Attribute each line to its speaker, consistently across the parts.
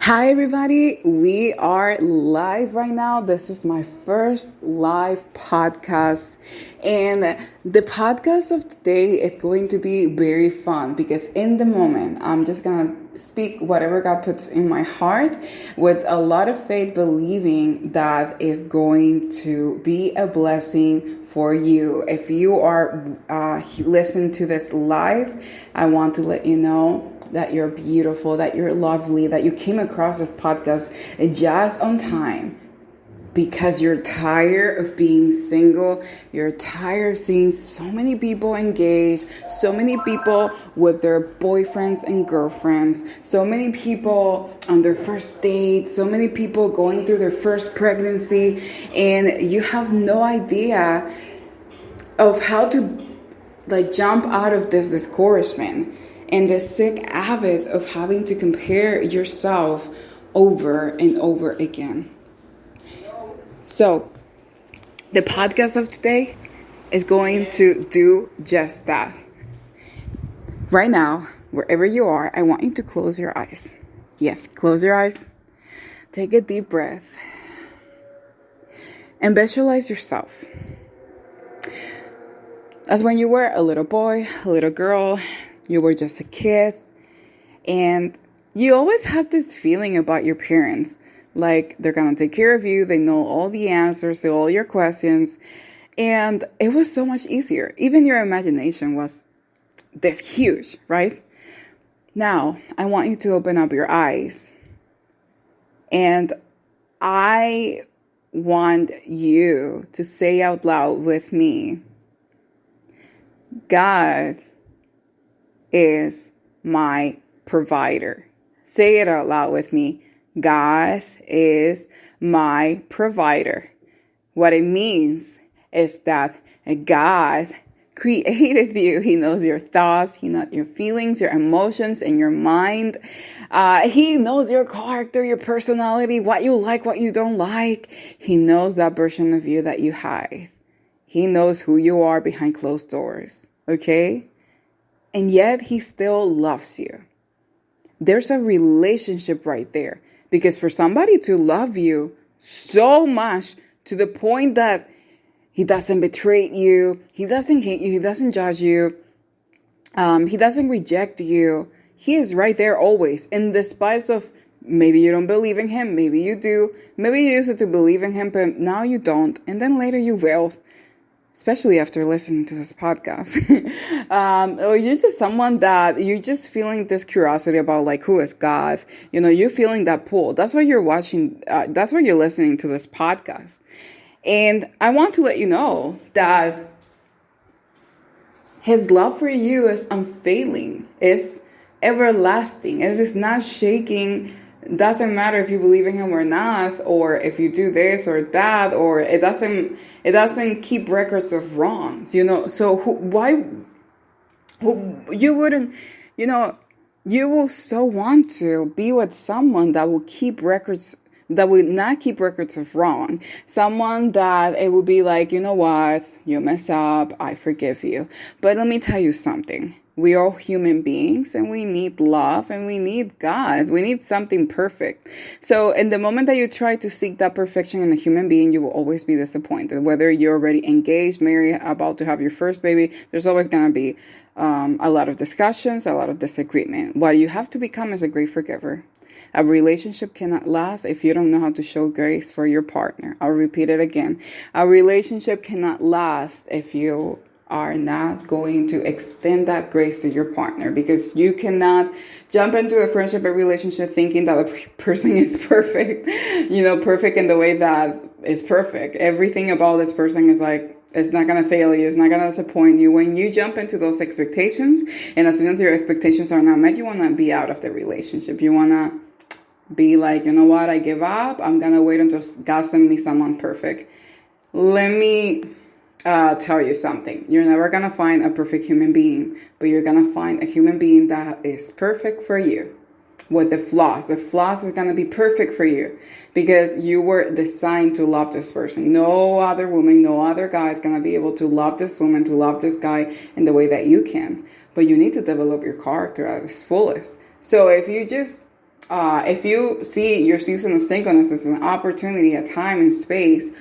Speaker 1: Hi, everybody. We are live right now. This is my first live podcast. And the podcast of today is going to be very fun because in the moment, I'm just going to speak whatever God puts in my heart with a lot of faith, believing that is going to be a blessing for you. If you are listening to this live, I want to let you know that you're beautiful, that you're lovely, that you came across this podcast just on time because you're tired of being single. You're tired of seeing so many people engaged, so many people with their boyfriends and girlfriends, so many people on their first date, so many people going through their first pregnancy, and you have no idea of how to jump out of this discouragement and the sick habit of having to compare yourself over and over again. So, the podcast of today is going to do just that. Right now, wherever you are, I want you to close your eyes. Yes, close your eyes. Take a deep breath. And visualize yourself as when you were a little boy, a little girl. You were just a kid, and you always have this feeling about your parents, like they're going to take care of you. They know all the answers to all your questions, and it was so much easier. Even your imagination was this huge, right? Now, I want you to open up your eyes, and I want you to say out loud with me, God is my provider. Say it out loud with me. God is my provider. What it means is that God created you. He knows your thoughts. He knows your feelings, your emotions, and your mind. He knows your character, your personality, what you like, what you don't like. He knows that version of you that you hide. He knows who you are behind closed doors. Okay? And yet he still loves you. There's a relationship right there. Because for somebody to love you so much to the point that he doesn't betray you, he doesn't hate you, he doesn't judge you, he doesn't reject you, he is right there always. In despite of maybe you don't believe in him, maybe you do, maybe you used to believe in him, but now you don't, and then later you will. Especially after listening to this podcast. Or you're just someone that you're just feeling this curiosity about who is God. You know, you're feeling that pull. That's why you're watching. That's why you're listening to this podcast. And I want to let you know that his love for you is unfailing. It's everlasting. It is not shaking. Doesn't matter if you believe in him or not, or if you do this or that, or it doesn't keep records of wrongs, you know. So you wouldn't, you know, you will so want to be with someone that will keep records, that will not keep records of wrong. Someone that it will be like, you know what, you mess up, I forgive you. But let me tell you something. We are human beings and we need love and we need God. We need something perfect. So in the moment that you try to seek that perfection in a human being, you will always be disappointed. Whether you're already engaged, married, about to have your first baby, there's always going to be a lot of discussions, a lot of disagreement. What you have to become is a great forgiver. A relationship cannot last if you don't know how to show grace for your partner. I'll repeat it again. A relationship cannot last if you are not going to extend that grace to your partner, because you cannot jump into a friendship or relationship thinking that the person is perfect, perfect in the way that is perfect. Everything about this person is it's not going to fail you. It's not going to disappoint you. When you jump into those expectations, and as soon as your expectations are not met, you want to be out of the relationship. You want to be like, you know what, I give up. I'm going to wait until God sends me someone perfect. Let me tell you something. You're never going to find a perfect human being, but you're going to find a human being that is perfect for you with the flaws. The flaws is going to be perfect for you because you were designed to love this person. No other woman, no other guy is going to be able to love this woman, to love this guy in the way that you can. But you need to develop your character at its fullest. So if you just if you see your season of singleness as an opportunity, a time and space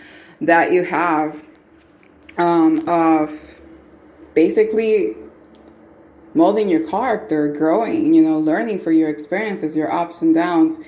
Speaker 1: that you have of basically molding your character, growing, learning for your experiences, your ups and downs,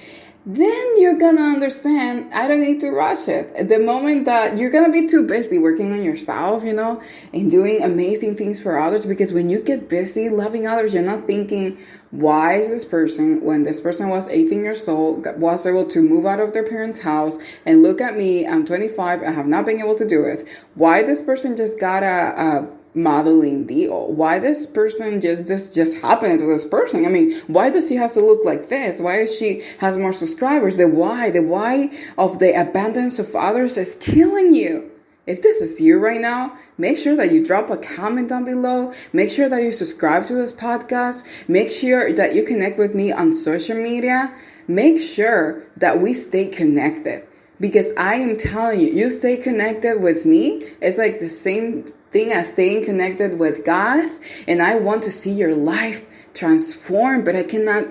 Speaker 1: then you're gonna understand I don't need to rush it. The moment that you're gonna be too busy working on yourself, and doing amazing things for others, because when you get busy loving others, you're not thinking, why is this person, when this person was 18 years old, was able to move out of their parents' house, and look at me, I'm 25, I have not been able to do it. Why this person just got a modeling deal? Why this person just happened to this person? I mean, why does she have to look like this? Why is she has more subscribers? The why of the abundance of others is killing you. If this is you right now, make sure that you drop a comment down below. Make sure that you subscribe to this podcast. Make sure that you connect with me on social media. Make sure that we stay connected, because I am telling you, you stay connected with me, it's like the same thing as staying connected with God. And I want to see your life transformed, but I cannot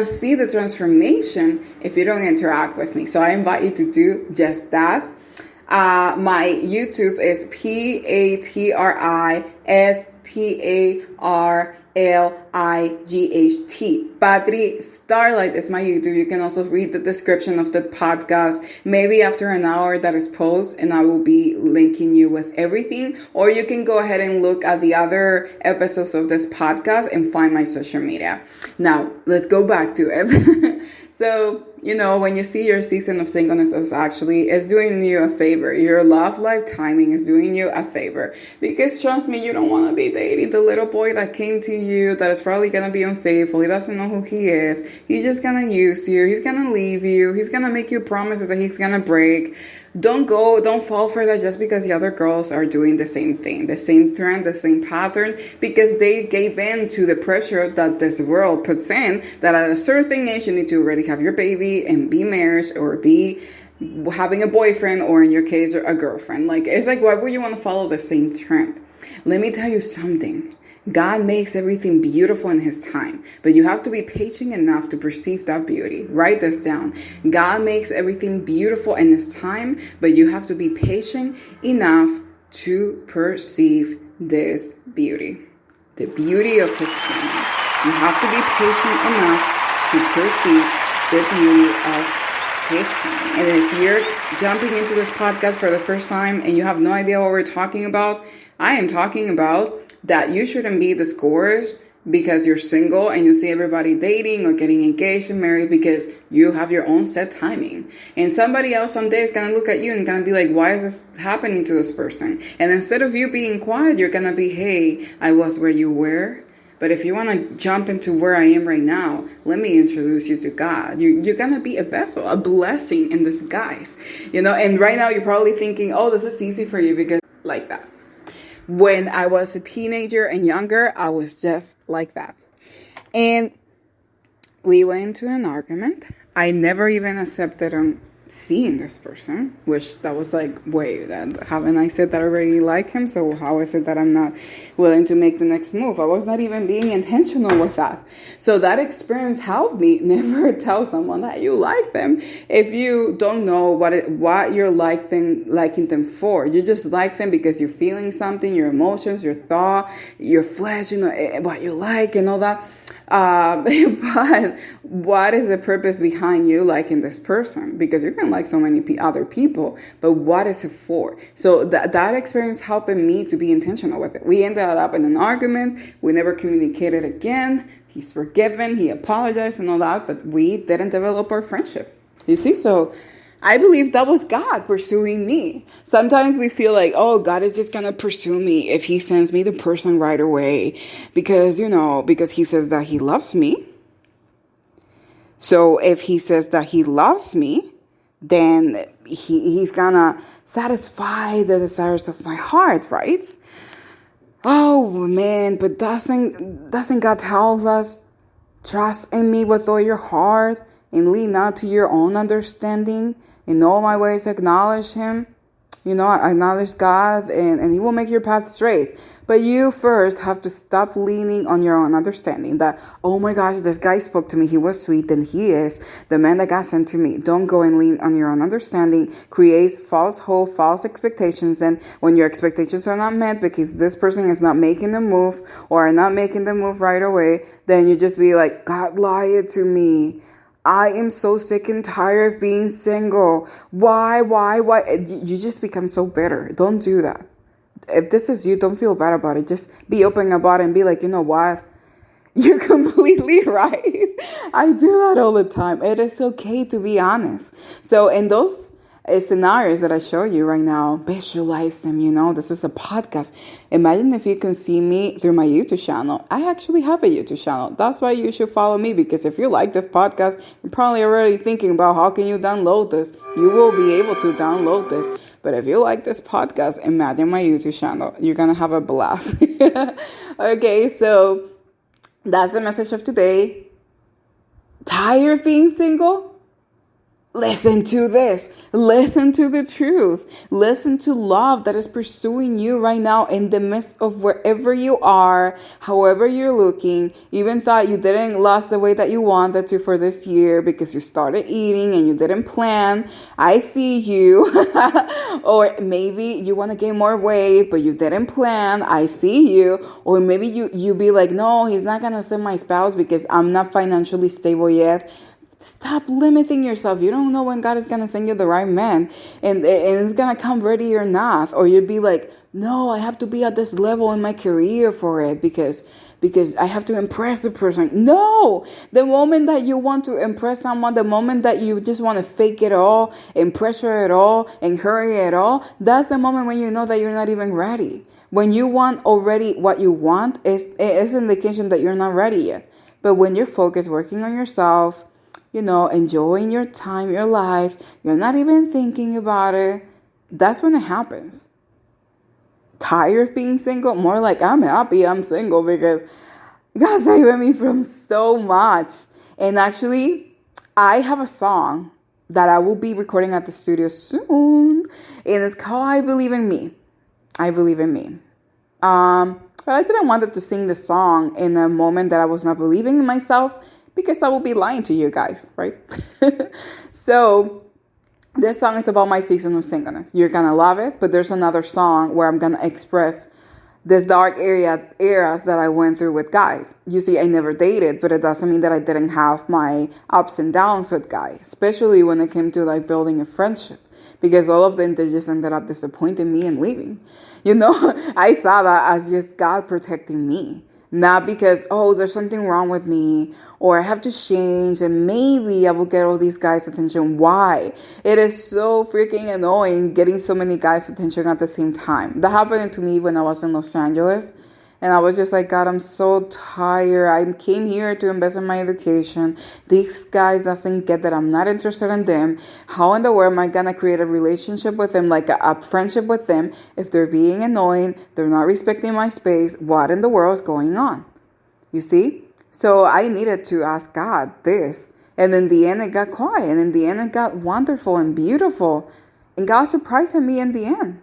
Speaker 1: see the transformation if you don't interact with me. So I invite you to do just that. My YouTube is PATRISTARLIGHT. Patri Starlight is my YouTube. You can also read the description of the podcast, maybe after an hour that is posted, and I will be linking you with everything. Or you can go ahead and look at the other episodes of this podcast and find my social media. Now, let's go back to it. So, when you see your season of singleness is doing you a favor. Your love life timing is doing you a favor. Because trust me, you don't want to be dating the little boy that came to you that is probably going to be unfaithful. He doesn't know who he is. He's just going to use you. He's going to leave you. He's going to make you promises that he's going to break. Don't fall for that just because the other girls are doing the same thing, the same trend, the same pattern, because they gave in to the pressure that this world puts in, that at a certain age you need to already have your baby and be married or be having a boyfriend, or in your case, a girlfriend. It's like, why would you want to follow the same trend? Let me tell you something. God makes everything beautiful in his time, but you have to be patient enough to perceive that beauty. Write this down. God makes everything beautiful in his time, but you have to be patient enough to perceive this beauty. The beauty of his timing. You have to be patient enough to perceive the beauty of his timing. And if you're jumping into this podcast for the first time and you have no idea what we're talking about, I am talking about that you shouldn't be discouraged because you're single and you see everybody dating or getting engaged and married, because you have your own set timing. And somebody else someday is going to look at you and going to be like, why is this happening to this person? And instead of you being quiet, you're going to be, hey, I was where you were. But if you want to jump into where I am right now, let me introduce you to God. You're going to be a vessel, a blessing in disguise. And right now you're probably thinking, oh, this is easy for you because like that. When I was a teenager and younger, I was just like that. And we went into an argument. I never even accepted seeing this person, which that was like, wait, haven't I said that I already like him? So how is it that I'm not willing to make the next move? I was not even being intentional with that. So that experience helped me never tell someone that you like them if you don't know what you're liking them for. You just like them because you're feeling something, your emotions, your thought, your flesh, what you like and all that. But what is the purpose behind you liking this person? Because you can like so many other people, but what is it for? So that experience helped me to be intentional with it. We ended up in an argument. We never communicated again. He's forgiven. He apologized and all that, but we didn't develop our friendship. You see, so I believe that was God pursuing me. Sometimes we feel like, oh, God is just going to pursue me if he sends me the person right away because he says that he loves me. So if he says that he loves me, then he's going to satisfy the desires of my heart, right? Oh, man, but doesn't God tell us, trust in me with all your heart and lean not to your own understanding? In all my ways acknowledge him. acknowledge God, and He will make your path straight. But you first have to stop leaning on your own understanding that, oh my gosh, this guy spoke to me. He was sweet. Then he is the man that God sent to me. Don't go and lean on your own understanding. Creates false hope, false expectations. And when your expectations are not met because this person is not making the move or are not making the move right away, then you just be like, God lied to me. I am so sick and tired of being single. Why? You just become so bitter. Don't do that. If this is you, don't feel bad about it. Just be open about it and be like, you know what? You're completely right. I do that all the time. It is okay to be honest. So in those scenarios that I show you right now, visualize them. This is a podcast. Imagine if you can see me through my YouTube channel. I actually have a YouTube channel. That's why you should follow me, because if you like this podcast, you're probably already thinking about how can you download this. You will be able to download this. But if you like this podcast, imagine my YouTube channel. You're going to have a blast. Okay, so that's the message of today. Tired of being single? Listen to this. Listen to the truth. Listen to love that is pursuing you right now in the midst of wherever you are, however you're looking. Even thought you didn't lose the weight that you wanted to for this year because you started eating and you didn't plan. I see you. Or maybe you want to gain more weight, but you didn't plan. I see you. Or maybe you be like, no, he's not going to send my spouse because I'm not financially stable yet. Stop limiting yourself. You don't know when God is going to send you the right man and it's going to come ready or not. Or you'd be like, no, I have to be at this level in my career for it because I have to impress the person. No, the moment that you want to impress someone, the moment that you just want to fake it all and pressure it all and hurry it all, that's the moment when you know that you're not even ready. When you want already what you want, it's an indication that you're not ready yet. But when you're focused, working on yourself, enjoying your time, your life, you're not even thinking about it, that's when it happens. Tired of being single? More like, I'm happy I'm single because God saved me from so much. And actually, I have a song that I will be recording at the studio soon. And it's called I Believe in Me. I Believe in Me. But I didn't want to sing the song in a moment that I was not believing in myself, because I will be lying to you guys, right? So this song is about my season of singleness. You're going to love it, but there's another song where I'm going to express this dark eras that I went through with guys. You see, I never dated, but it doesn't mean that I didn't have my ups and downs with guys, especially when it came to building a friendship, because all of them, they just ended up disappointing me and leaving. I saw that as just God protecting me. Not because, there's something wrong with me or I have to change and maybe I will get all these guys' attention. Why? It is so freaking annoying getting so many guys' attention at the same time. That happened to me when I was in Los Angeles. And I was just like, God, I'm so tired. I came here to invest in my education. These guys doesn't get that I'm not interested in them. How in the world am I going to create a relationship with them, like a friendship with them, if they're being annoying, they're not respecting my space? What in the world is going on? You see? So I needed to ask God this. And in the end, it got quiet. And in the end, it got wonderful and beautiful. And God surprised me in the end.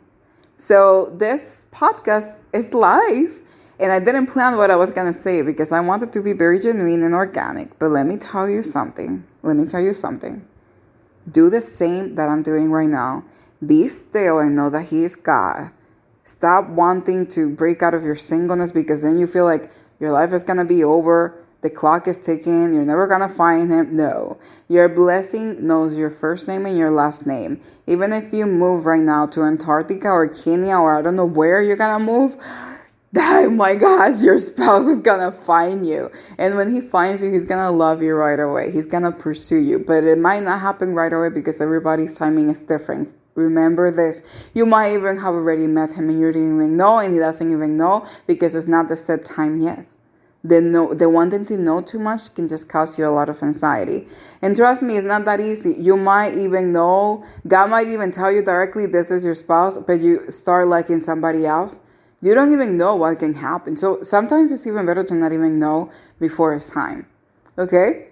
Speaker 1: So this podcast is live. And I didn't plan what I was going to say because I wanted to be very genuine and organic. But let me tell you something. Do the same that I'm doing right now. Be still and know that He is God. Stop wanting to break out of your singleness because then you feel like your life is going to be over. The clock is ticking. You're never going to find Him. No. Your blessing knows your first name and your last name. Even if you move right now to Antarctica or Kenya or I don't know where you're going to move, oh my gosh, your spouse is going to find you. And when he finds you, he's going to love you right away. He's going to pursue you. But it might not happen right away because everybody's timing is different. Remember this. You might even have already met him and you didn't even know, and he doesn't even know because it's not the set time yet. The wanting to know too much can just cause you a lot of anxiety. And trust me, it's not that easy. You might even know, God might even tell you directly this is your spouse, but you start liking somebody else. You don't even know what can happen. So sometimes it's even better to not even know before it's time. Okay?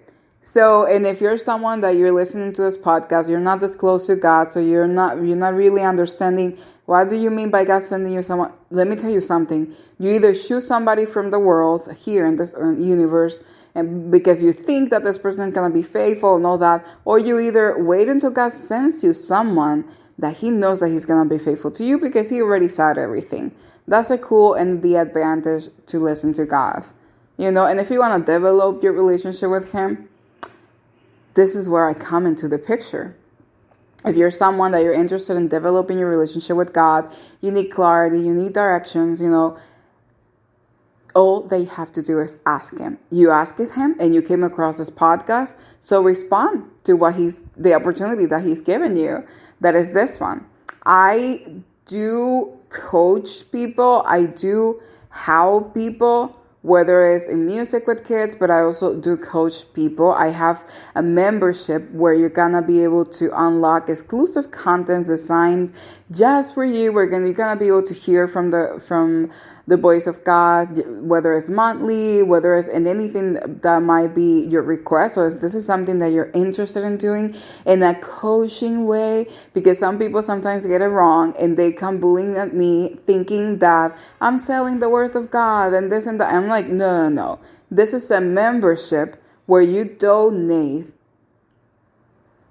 Speaker 1: So, and if you're someone that you're listening to this podcast, you're not this close to God, so you're not really understanding what do you mean by God sending you someone. Let me tell you something. You either choose somebody from the world here in this universe, and because you think that this person is gonna be faithful and all that, or you either wait until God sends you someone that He knows that He's gonna be faithful to you because He already said everything. That's a cool and the advantage to listen to God. And if you want to develop your relationship with Him, this is where I come into the picture. If you're someone that you're interested in developing your relationship with God, you need clarity, you need directions, all they have to do is ask Him. You asked Him and you came across this podcast, so respond to the opportunity that He's given you. That is this one. I do coach people. I do help people, whether it's in music with kids, but I also do coach people. I have a membership where you're gonna be able to unlock exclusive contents designed just for you. You're gonna be able to hear from the voice of God, whether it's monthly, whether it's in anything that might be your request, or if this is something that you're interested in doing in a coaching way, because some people sometimes get it wrong and they come bullying at me thinking that I'm selling the word of God and this and that. I'm like, no. This is a membership where you donate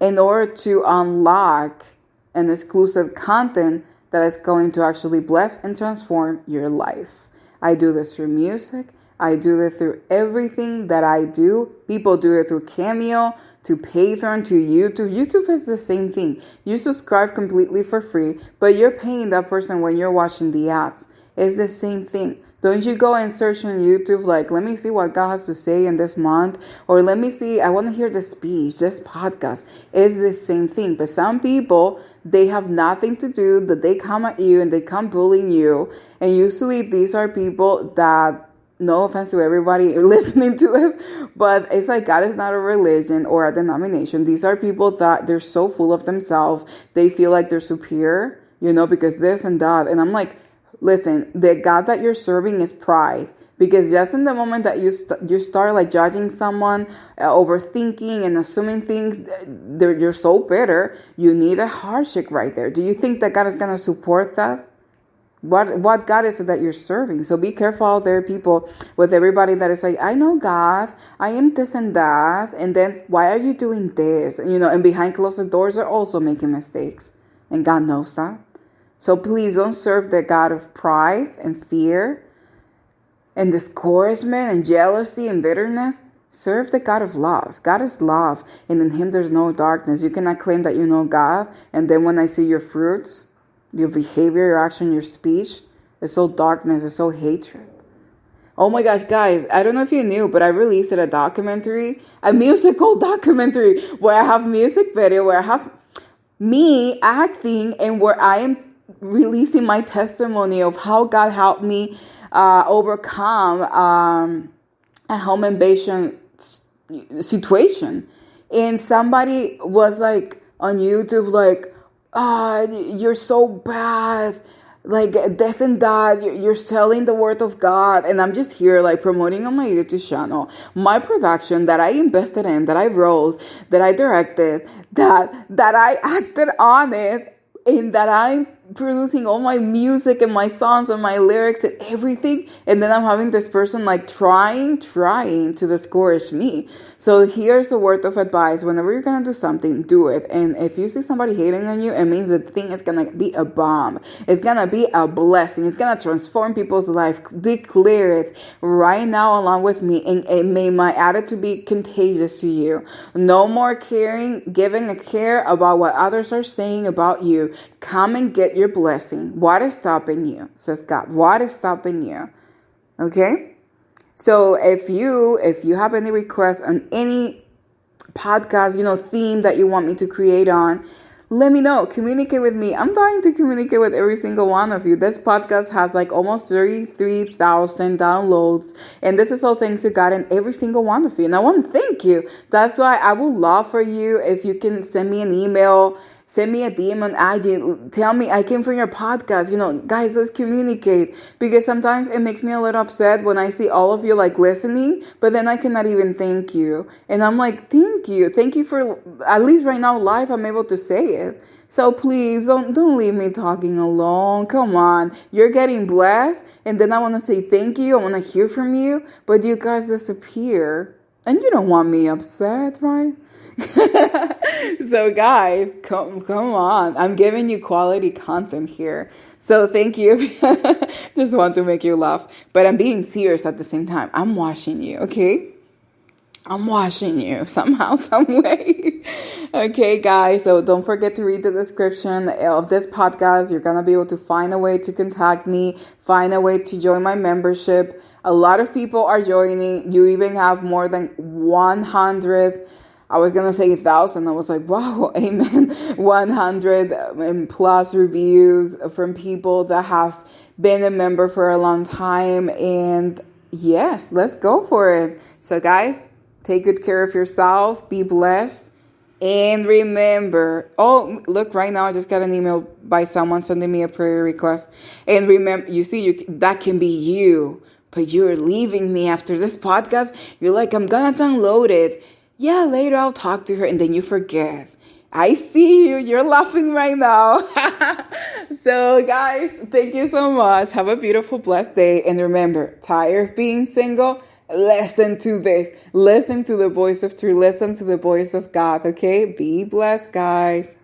Speaker 1: in order to unlock an exclusive content that is going to actually bless and transform your life. I do this through music. I do this through everything that I do. People do it through Cameo, to Patreon, to YouTube. YouTube is the same thing. You subscribe completely for free, but you're paying that person when you're watching the ads. It's the same thing. Don't you go and search on YouTube like, let me see what God has to say in this month, or let me see, I want to hear the speech, this podcast. It's the same thing. But some people, they have nothing to do, that they come at you and they come bullying you. And usually these are people that, no offense to everybody listening to us, but it's like God is not a religion or a denomination. These are people that they're so full of themselves. They feel like they're superior, because this and that. And I'm like, listen, the God that you're serving is pride. Because just in the moment that you start like judging someone, overthinking and assuming things, you're so bitter. You need a heart check right there. Do you think that God is going to support that? What God is it that you're serving? So be careful out there, people, with everybody that is like, I know God, I am this and that. And then why are you doing this? And behind closed doors are also making mistakes. And God knows that. So please don't serve the God of pride and fear and discouragement and jealousy and bitterness. Serve the God of love. God is love, and in Him there's no darkness. You cannot claim that you know God, and then when I see your fruits, your behavior, your action, your speech, it's all darkness, it's all hatred. Oh my gosh, guys, I don't know if you knew, but I released a documentary, a musical documentary, where I have music video, where I have me acting, and where I am releasing my testimony of how God helped me overcome a home invasion situation. And somebody was like on YouTube like, you're so bad, like this and that, you're selling the word of God. And I'm just here like promoting on my YouTube channel my production that I invested in, that I wrote, that I directed, that I acted on it, and that I'm producing all my music and my songs and my lyrics and everything. And then I'm having this person like trying to discourage me. So here's a word of advice. Whenever you're going to do something, do it. And if you see somebody hating on you, it means the thing is going to be a bomb. It's going to be a blessing. It's going to transform people's life. Declare it right now along with me. And may my attitude be contagious to you. No more giving a care about what others are saying about you. Come and get your blessing. What is stopping you? Says God. What is stopping you? Okay? So if you have any requests on any podcast, theme that you want me to create on, let me know. Communicate with me. I'm dying to communicate with every single one of you. This podcast has like almost 33,000 downloads. And this is all thanks to God and every single one of you. And I want to thank you. That's why I would love for you if you can send me an email Send me a DM on IG. Tell me I came from your podcast. Guys, let's communicate. Because sometimes it makes me a little upset when I see all of you like listening, but then I cannot even thank you. And I'm like, thank you. Thank you for, at least right now live, I'm able to say it. So please don't leave me talking alone. Come on. You're getting blessed. And then I want to say thank you. I want to hear from you. But you guys disappear. And you don't want me upset, right? So guys, come on. I'm giving you quality content here. So thank you. Just want to make you laugh. But I'm being serious at the same time. I'm watching you, okay? I'm watching you somehow, some way. Okay, guys. So don't forget to read the description of this podcast. You're going to be able to find a way to contact me, find a way to join my membership. A lot of people are joining. You even have more than 100. I was going to say 1,000. I was like, wow, amen. 100 plus reviews from people that have been a member for a long time. And yes, let's go for it. So guys, take good care of yourself. Be blessed. And remember, oh, look, right now I just got an email by someone sending me a prayer request. And remember, that can be you. But you're leaving me after this podcast. You're like, I'm going to download it. Yeah, later I'll talk to her. And then you forget. I see you. You're laughing right now. So guys, thank you so much. Have a beautiful, blessed day. And remember, tired of being single? Listen to this. Listen to the voice of truth. Listen to the voice of God. Okay? Be blessed, guys.